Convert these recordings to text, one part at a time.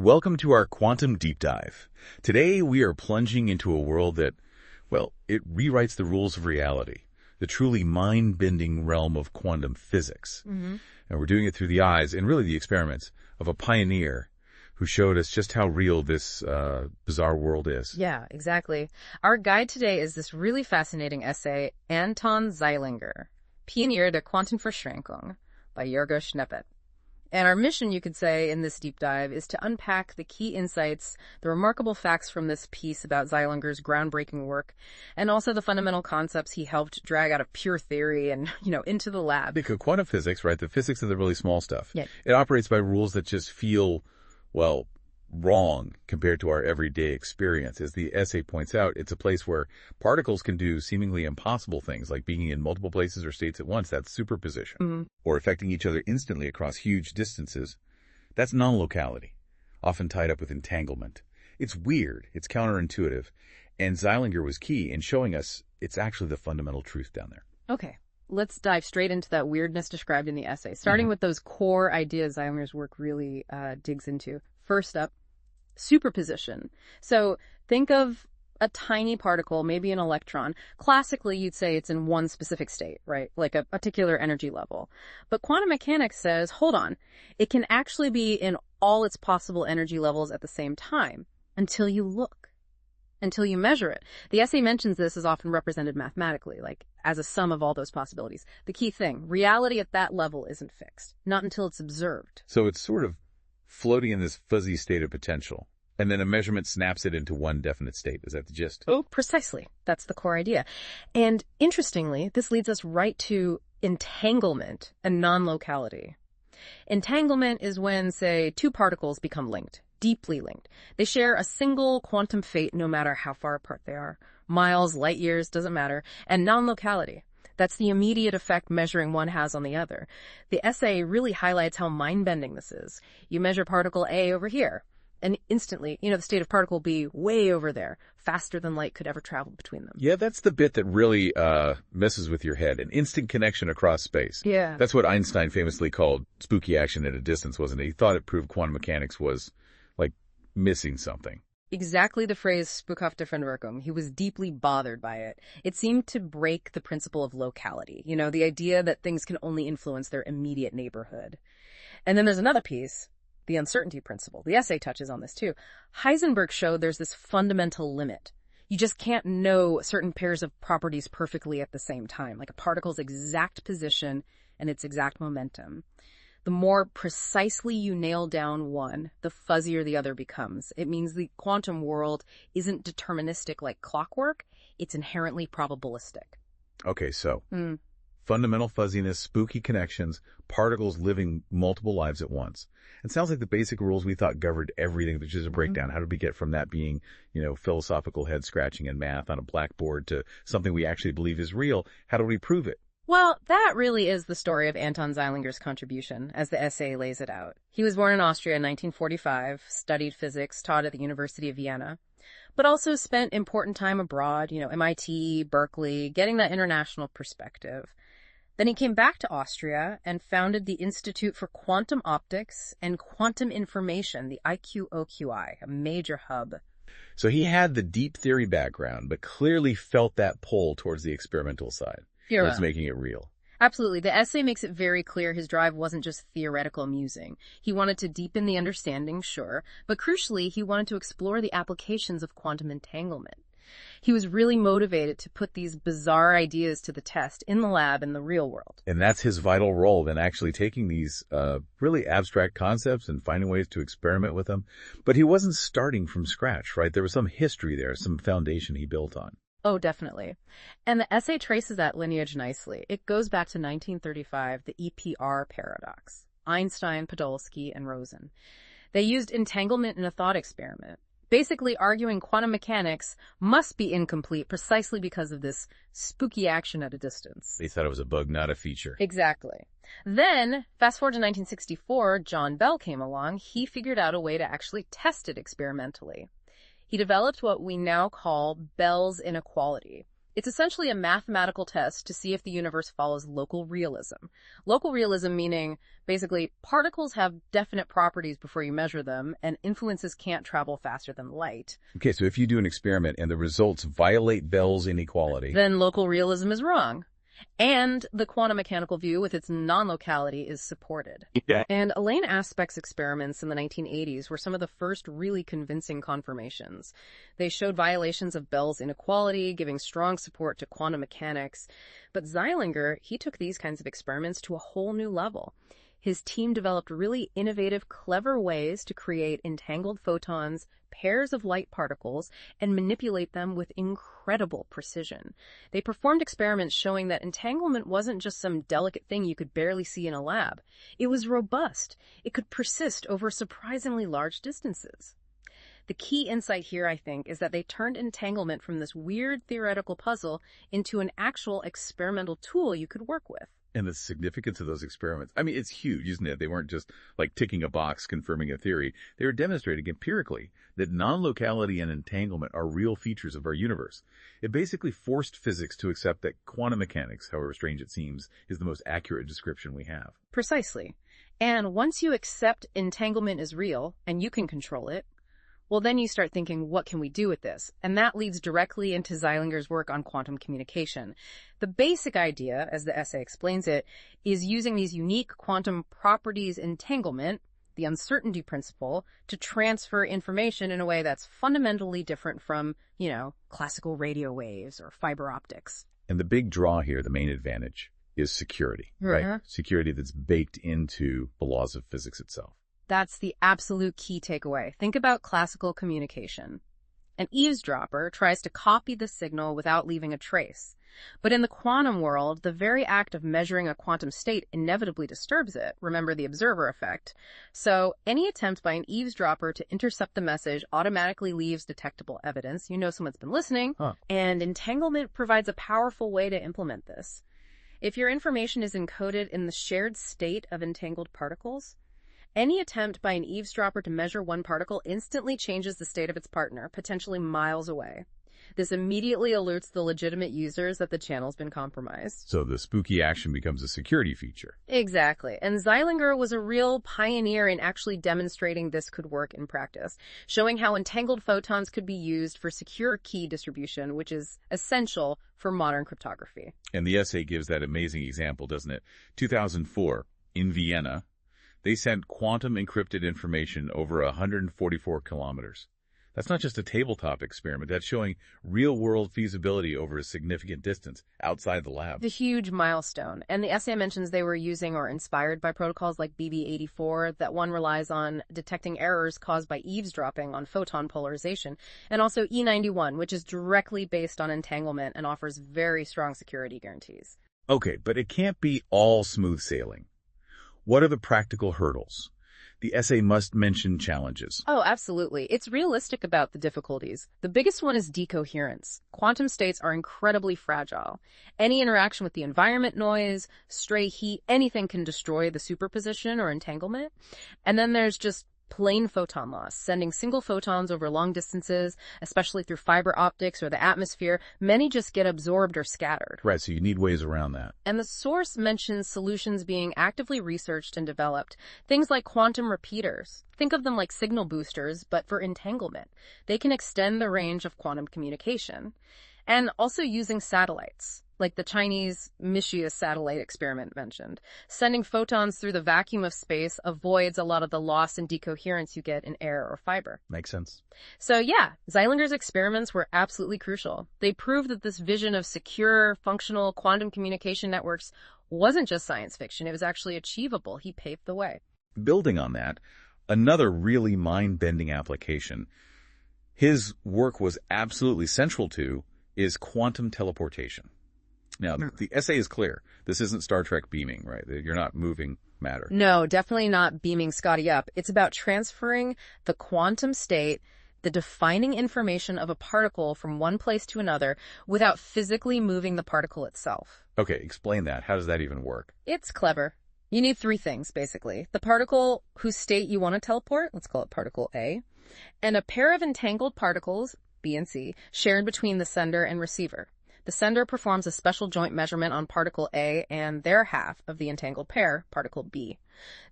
Welcome to our quantum deep dive. Today we are plunging into a world that, well, it rewrites the rules of reality, the truly mind-bending realm of quantum physics. And we're doing it through the eyes, and really the experiments, of a pioneer who showed us just how real this bizarre world is. Yeah, exactly. Our guide today is this really fascinating essay, Anton Zeilinger, Pionier der Quantenverschränkung, by Jorgo Schneppet. And our mission, you could say, in this deep dive is to unpack the key insights, the remarkable facts from this piece about Zeilinger's groundbreaking work, and also the fundamental concepts he helped drag out of pure theory and, into the lab. Because quantum physics, right, the physics of the really small stuff, Yeah. it operates by rules that just feel, well, wrong compared to our everyday experience. As the essay points out, it's a place where particles can do seemingly impossible things, like being in multiple places or states at once. That's superposition. Or affecting each other instantly across huge distances. That's non-locality, often tied up with entanglement. It's weird. It's counterintuitive. And Zeilinger was key in showing us it's actually the fundamental truth down there. Okay, let's dive straight into that weirdness described in the essay, starting with those core ideas Zeilinger's work really digs into. First up, superposition. So think of a tiny particle, maybe an electron. Classically, you'd say it's in one specific state, right? Like a particular energy level. But quantum mechanics says, hold on, it can actually be in all its possible energy levels at the same time until you look, until you measure it. The essay mentions this is often represented mathematically, like as a sum of all those possibilities. The key thing, reality at that level isn't fixed, not until it's observed. So it's sort of floating in this fuzzy state of potential, and then a measurement snaps it into one definite state. Is that the gist? Oh, precisely. That's the core idea. And interestingly, this leads us right to entanglement and non-locality. Entanglement is when, say, two particles become linked, deeply linked. They share a single quantum fate no matter how far apart they are. Miles, light years, doesn't matter. And non-locality. That's the immediate effect measuring one has on the other. The essay really highlights how mind-bending this is. You measure particle A over here, and instantly, the state of particle B way over there, faster than light could ever travel between them. Yeah, that's the bit that really messes with your head. An instant connection across space. Yeah. That's what Einstein famously called spooky action at a distance, wasn't it? He thought it proved quantum mechanics was, like, missing something. Exactly the phrase spookhaft Verwirkung. He was deeply bothered by it. It seemed to break the principle of locality, the idea that things can only influence their immediate neighborhood. And then there's another piece, the uncertainty principle. The essay touches on this too. Heisenberg showed there's this fundamental limit. You just can't know certain pairs of properties perfectly at the same time, like a particle's exact position and its exact momentum. The more precisely you nail down one, the fuzzier the other becomes. It means the quantum world isn't deterministic like clockwork. It's inherently probabilistic. Okay, so fundamental fuzziness, spooky connections, particles living multiple lives at once. It sounds like the basic rules we thought governed everything, which is a breakdown. How did we get from that being, philosophical head scratching and math on a blackboard to something we actually believe is real? How do we prove it? Well, that really is the story of Anton Zeilinger's contribution, as the essay lays it out. He was born in Austria in 1945, studied physics, taught at the University of Vienna, but also spent important time abroad, MIT, Berkeley, getting that international perspective. Then he came back to Austria and founded the Institute for Quantum Optics and Quantum Information, the IQOQI, a major hub. So he had the deep theory background, but clearly felt that pull towards the experimental side. That's making it real. Absolutely. The essay makes it very clear his drive wasn't just theoretical musing. He wanted to deepen the understanding, sure, but crucially, he wanted to explore the applications of quantum entanglement. He was really motivated to put these bizarre ideas to the test in the lab in the real world. And that's his vital role in actually taking these really abstract concepts and finding ways to experiment with them. But he wasn't starting from scratch, right? There was some history there, some foundation he built on. Oh, definitely. And the essay traces that lineage nicely. It goes back to 1935, the EPR paradox. Einstein, Podolsky, and Rosen. They used entanglement in a thought experiment, basically arguing quantum mechanics must be incomplete precisely because of this spooky action at a distance. They thought it was a bug, not a feature. Exactly. Then, fast forward to 1964, John Bell came along. He figured out a way to actually test it experimentally. He developed what we now call Bell's inequality. It's essentially a mathematical test to see if the universe follows local realism. Local realism meaning, basically, particles have definite properties before you measure them, and influences can't travel faster than light. Okay, so if you do an experiment and the results violate Bell's inequality, Then local realism is wrong. And the quantum mechanical view with its non-locality is supported. Okay. And Elaine Aspect's experiments in the 1980s were some of the first really convincing confirmations. They showed violations of Bell's inequality, giving strong support to quantum mechanics. But Zeilinger, he took these kinds of experiments to a whole new level. His team developed really innovative, clever ways to create entangled photons, pairs of light particles, and manipulate them with incredible precision. They performed experiments showing that entanglement wasn't just some delicate thing you could barely see in a lab. It was robust. It could persist over surprisingly large distances. The key insight here, I think, is that they turned entanglement from this weird theoretical puzzle into an actual experimental tool you could work with. and the significance of those experiments. I mean, it's huge, isn't it? They weren't just like ticking a box confirming a theory. They were demonstrating empirically that non-locality and entanglement are real features of our universe. It basically forced physics to accept that quantum mechanics, however strange it seems, is the most accurate description we have. Precisely. And once you accept entanglement is real and you can control it, well, then you start thinking, what can we do with this? And that leads directly into Zeilinger's work on quantum communication. The basic idea, as the essay explains it, is using these unique quantum properties entanglement, the uncertainty principle, to transfer information in a way that's fundamentally different from, classical radio waves or fiber optics. And the big draw here, the main advantage, is security, right? Security that's baked into the laws of physics itself. That's the absolute key takeaway. Think about classical communication. An eavesdropper tries to copy the signal without leaving a trace. But in the quantum world, the very act of measuring a quantum state inevitably disturbs it. Remember the observer effect. So any attempt by an eavesdropper to intercept the message automatically leaves detectable evidence. You know someone's been listening. And entanglement provides a powerful way to implement this. If your information is encoded in the shared state of entangled particles, any attempt by an eavesdropper to measure one particle instantly changes the state of its partner, potentially miles away. This immediately alerts the legitimate users that the channel's been compromised. So the spooky action becomes a security feature. Exactly. And Zeilinger was a real pioneer in actually demonstrating this could work in practice, showing how entangled photons could be used for secure key distribution, which is essential for modern cryptography. And the essay gives that amazing example, doesn't it? 2004, in Vienna, they sent quantum encrypted information over 144 kilometers. That's not just a tabletop experiment. That's showing real-world feasibility over a significant distance outside the lab. The huge milestone. And the essay mentions they were using or inspired by protocols like BB84, that one relies on detecting errors caused by eavesdropping on photon polarization, and also E91, which is directly based on entanglement and offers very strong security guarantees. Okay, but it can't be all smooth sailing. What are the practical hurdles? The essay must mention challenges. Oh, absolutely. It's realistic about the difficulties. The biggest one is decoherence. Quantum states are incredibly fragile. Any interaction with the environment, noise, stray heat, anything can destroy the superposition or entanglement. And then there's just plain photon loss, sending single photons over long distances, especially through fiber optics or the atmosphere. Many just get absorbed or scattered. Right, so you need ways around that. And the source mentions solutions being actively researched and developed. Things like quantum repeaters. Think of them like signal boosters, but for entanglement. They can extend the range of quantum communication. And also using satellites, like the Chinese Mishias satellite experiment mentioned. Sending photons through the vacuum of space avoids a lot of the loss and decoherence you get in air or fiber. Makes sense. So yeah, Zeilinger's experiments were absolutely crucial. They proved that this vision of secure, functional quantum communication networks wasn't just science fiction. It was actually achievable. He paved the way. Building on that, another really mind-bending application his work was absolutely central to is quantum teleportation. Now, the essay is clear. This isn't Star Trek beaming, right? You're not moving matter. No, definitely not beaming Scotty up. It's about transferring the quantum state, the defining information of a particle from one place to another without physically moving the particle itself. Okay, explain that. How does that even work? It's clever. You need three things, basically. The particle whose state you want to teleport, let's call it particle A, and a pair of entangled particles, B and C, shared between the sender and receiver. The sender performs a special joint measurement on particle A and their half of the entangled pair, particle B.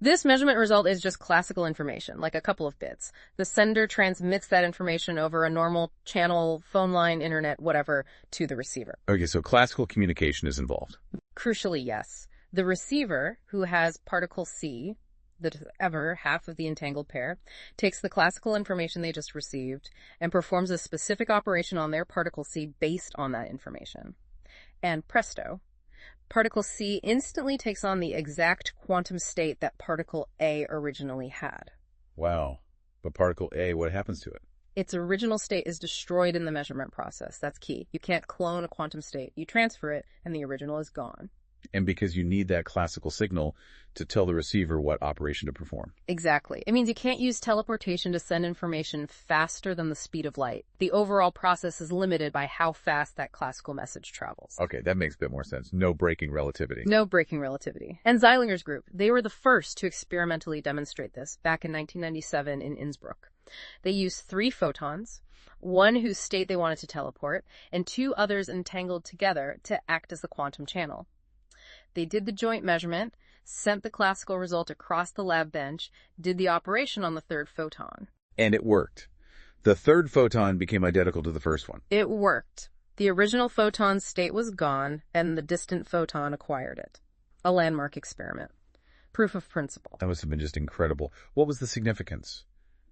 This measurement result is just classical information, like a couple of bits. The sender transmits that information over a normal channel, phone line, internet, whatever, to the receiver. Okay, so classical communication is involved. Crucially, yes. The receiver, who has particle C, the other half of the entangled pair, takes the classical information they just received and performs a specific operation on their particle C based on that information. And presto, particle C instantly takes on the exact quantum state that particle A originally had. Wow. But particle A, what happens to it? Its original state is destroyed in the measurement process. That's key. You can't clone a quantum state. You transfer it, and the original is gone. And because you need that classical signal to tell the receiver what operation to perform. Exactly. It means you can't use teleportation to send information faster than the speed of light. The overall process is limited by how fast that classical message travels. Okay, that makes a bit more sense. No breaking relativity. No breaking relativity. And Zeilinger's group, they were the first to experimentally demonstrate this back in 1997 in Innsbruck. They used 3 photons, one whose state they wanted to teleport, and 2 others entangled together to act as the quantum channel. They did the joint measurement, sent the classical result across the lab bench, did the operation on the 3rd photon. And it worked. The 3rd photon became identical to the first one. It worked. The original photon's state was gone, and the distant photon acquired it. A landmark experiment. Proof of principle. That must have been just incredible. What was the significance?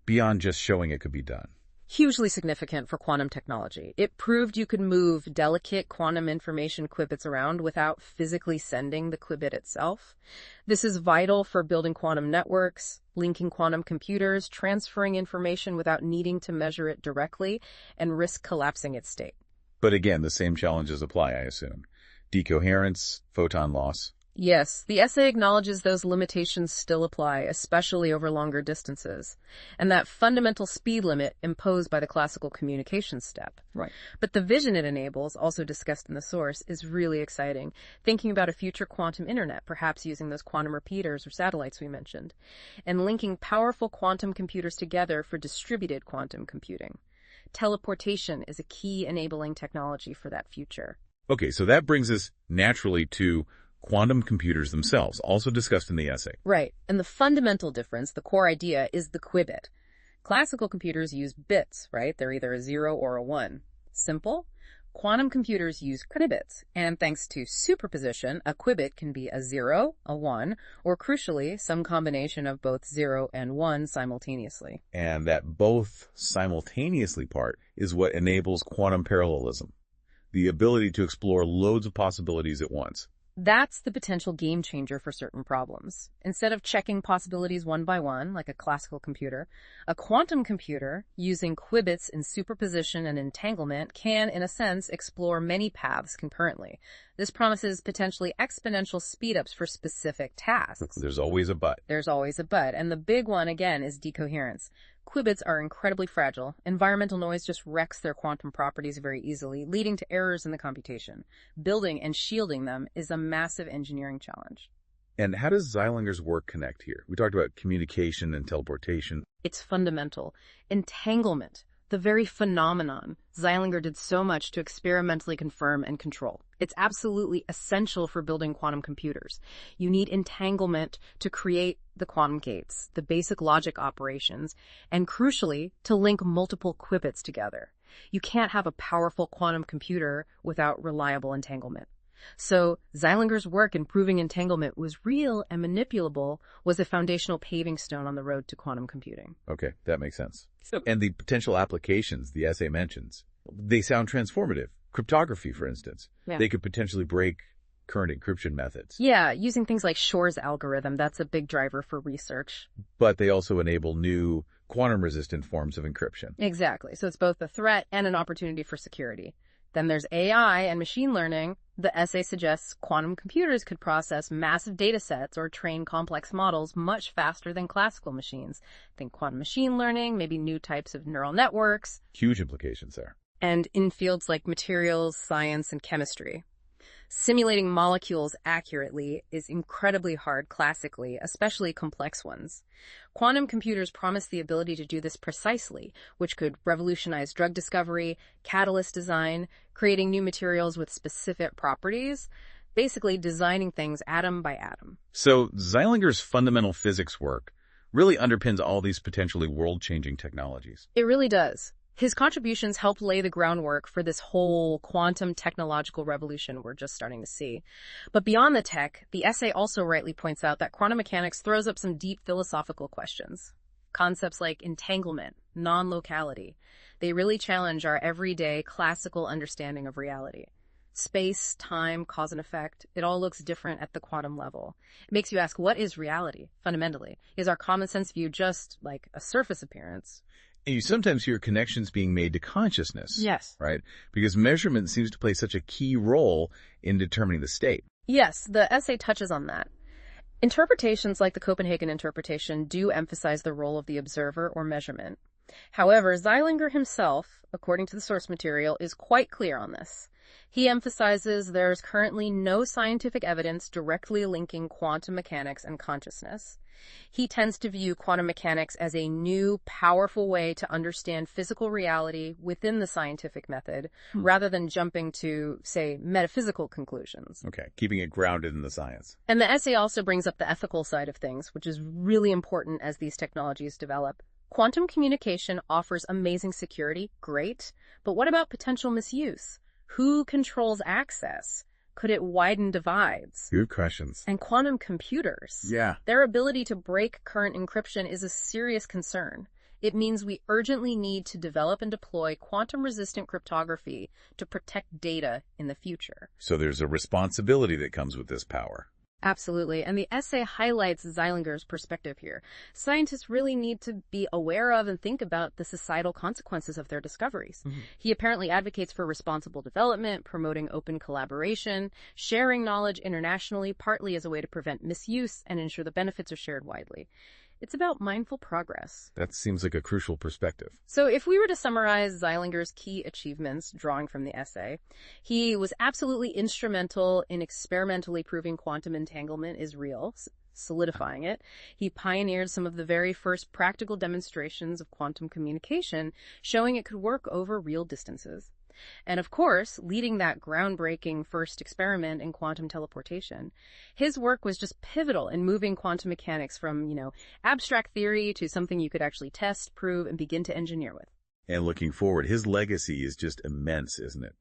Beyond just showing it could be done. Hugely significant for quantum technology. It proved you could move delicate quantum information qubits around without physically sending the qubit itself. This is vital for building quantum networks, linking quantum computers, transferring information without needing to measure it directly, and risk collapsing its state. But again, the same challenges apply, I assume. Decoherence, photon loss. Yes, the essay acknowledges those limitations still apply, especially over longer distances, and that fundamental speed limit imposed by the classical communication step. Right. But the vision it enables, also discussed in the source, is really exciting, thinking about a future quantum internet, perhaps using those quantum repeaters or satellites we mentioned, and linking powerful quantum computers together for distributed quantum computing. Teleportation is a key enabling technology for that future. Okay, so that brings us naturally to quantum computers themselves, also discussed in the essay. Right. And the fundamental difference, the core idea, is the qubit. Classical computers use bits, right? They're either a 0 or a 1. Simple. Quantum computers use qubits. And thanks to superposition, a qubit can be a 0, a 1, or crucially, some combination of both 0 and 1 simultaneously. And that both simultaneously part is what enables quantum parallelism, the ability to explore loads of possibilities at once. That's the potential game changer for certain problems. Instead of checking possibilities one by one, like a classical computer, a quantum computer, using qubits in superposition and entanglement, can, in a sense, explore many paths concurrently. This promises potentially exponential speedups for specific tasks. There's always a but. There's always a but. And the big one, again, is decoherence. Qubits are incredibly fragile. Environmental noise just wrecks their quantum properties very easily, leading to errors in the computation. Building and shielding them is a massive engineering challenge. And how does Zeilinger's work connect here? We talked about communication and teleportation. It's fundamental. Entanglement, the very phenomenon Zeilinger did so much to experimentally confirm and control. It's absolutely essential for building quantum computers. You need entanglement to create the quantum gates, the basic logic operations, and crucially, to link multiple qubits together. You can't have a powerful quantum computer without reliable entanglement. So Zeilinger's work in proving entanglement was real and manipulable was a foundational paving stone on the road to quantum computing. Okay, that makes sense. And the potential applications the essay mentions, they sound transformative. Cryptography, for instance. Yeah. They could potentially break current encryption methods. Yeah, using things like Shor's algorithm, that's a big driver for research. But they also enable new quantum-resistant forms of encryption. Exactly. So it's both a threat and an opportunity for security. Then there's AI and machine learning. The essay suggests quantum computers could process massive data sets or train complex models much faster than classical machines. Think quantum machine learning, maybe new types of neural networks. Huge implications there. And in fields like materials, science, and chemistry. Simulating molecules accurately is incredibly hard classically, especially complex ones. Quantum computers promise the ability to do this precisely, which could revolutionize drug discovery, catalyst design, creating new materials with specific properties, basically designing things atom by atom. So Zeilinger's fundamental physics work really underpins all these potentially world-changing technologies. It really does. His contributions help lay the groundwork for this whole quantum technological revolution we're just starting to see. But beyond the tech, the essay also rightly points out that quantum mechanics throws up some deep philosophical questions. Concepts like entanglement, non-locality, they really challenge our everyday classical understanding of reality. Space, time, cause and effect, it all looks different at the quantum level. It makes you ask, what is reality, fundamentally? Is our common sense view just like a surface appearance? And you sometimes hear connections being made to consciousness. Yes. Right? Because measurement seems to play such a key role in determining the state. Yes, the essay touches on that. Interpretations like the Copenhagen interpretation do emphasize the role of the observer or measurement. However, Zeilinger himself, according to the source material, is quite clear on this. He emphasizes there's currently no scientific evidence directly linking quantum mechanics and consciousness. He tends to view quantum mechanics as a new, powerful way to understand physical reality within the scientific method, rather than jumping to, say, metaphysical conclusions. Okay, keeping it grounded in the science. And the essay also brings up the ethical side of things, which is really important as these technologies develop. Quantum communication offers amazing security, great, but what about potential misuse? Who controls access? Could it widen divides? Good questions. And quantum computers. Yeah. Their ability to break current encryption is a serious concern. It means we urgently need to develop and deploy quantum-resistant cryptography to protect data in the future. So there's a responsibility that comes with this power. Absolutely. And the essay highlights Zeilinger's perspective here. Scientists really need to be aware of and think about the societal consequences of their discoveries. He apparently advocates for responsible development, promoting open collaboration, sharing knowledge internationally, partly as a way to prevent misuse and ensure the benefits are shared widely. It's about mindful progress. That seems like a crucial perspective. So if we were to summarize Zeilinger's key achievements, drawing from the essay, he was absolutely instrumental in experimentally proving quantum entanglement is real, solidifying it. He pioneered some of the very first practical demonstrations of quantum communication, showing it could work over real distances. And of course, leading that groundbreaking first experiment in quantum teleportation. His work was just pivotal in moving quantum mechanics from, abstract theory to something you could actually test, prove, and begin to engineer with. And looking forward, his legacy is just immense, isn't it?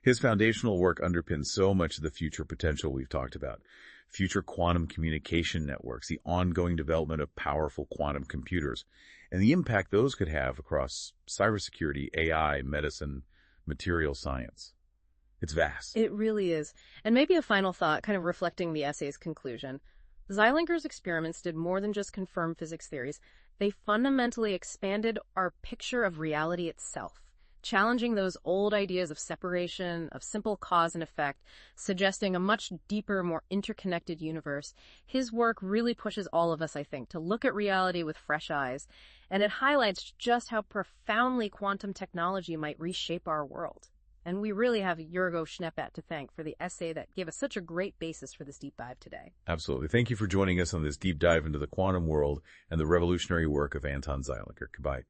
His foundational work underpins so much of the future potential we've talked about. Future quantum communication networks, the ongoing development of powerful quantum computers, and the impact those could have across cybersecurity, AI, medicine, material science. It's vast. It really is. And maybe a final thought, kind of reflecting the essay's conclusion. Zeilinger's experiments did more than just confirm physics theories. They fundamentally expanded our picture of reality itself, challenging those old ideas of separation, of simple cause and effect, suggesting a much deeper, more interconnected universe. His work really pushes all of us, I think, to look at reality with fresh eyes, and it highlights just how profoundly quantum technology might reshape our world. And we really have Jurgo Schneeppert to thank for the essay that gave us such a great basis for this deep dive today. Absolutely. Thank you for joining us on this deep dive into the quantum world and the revolutionary work of Anton Zeilinger. Goodbye.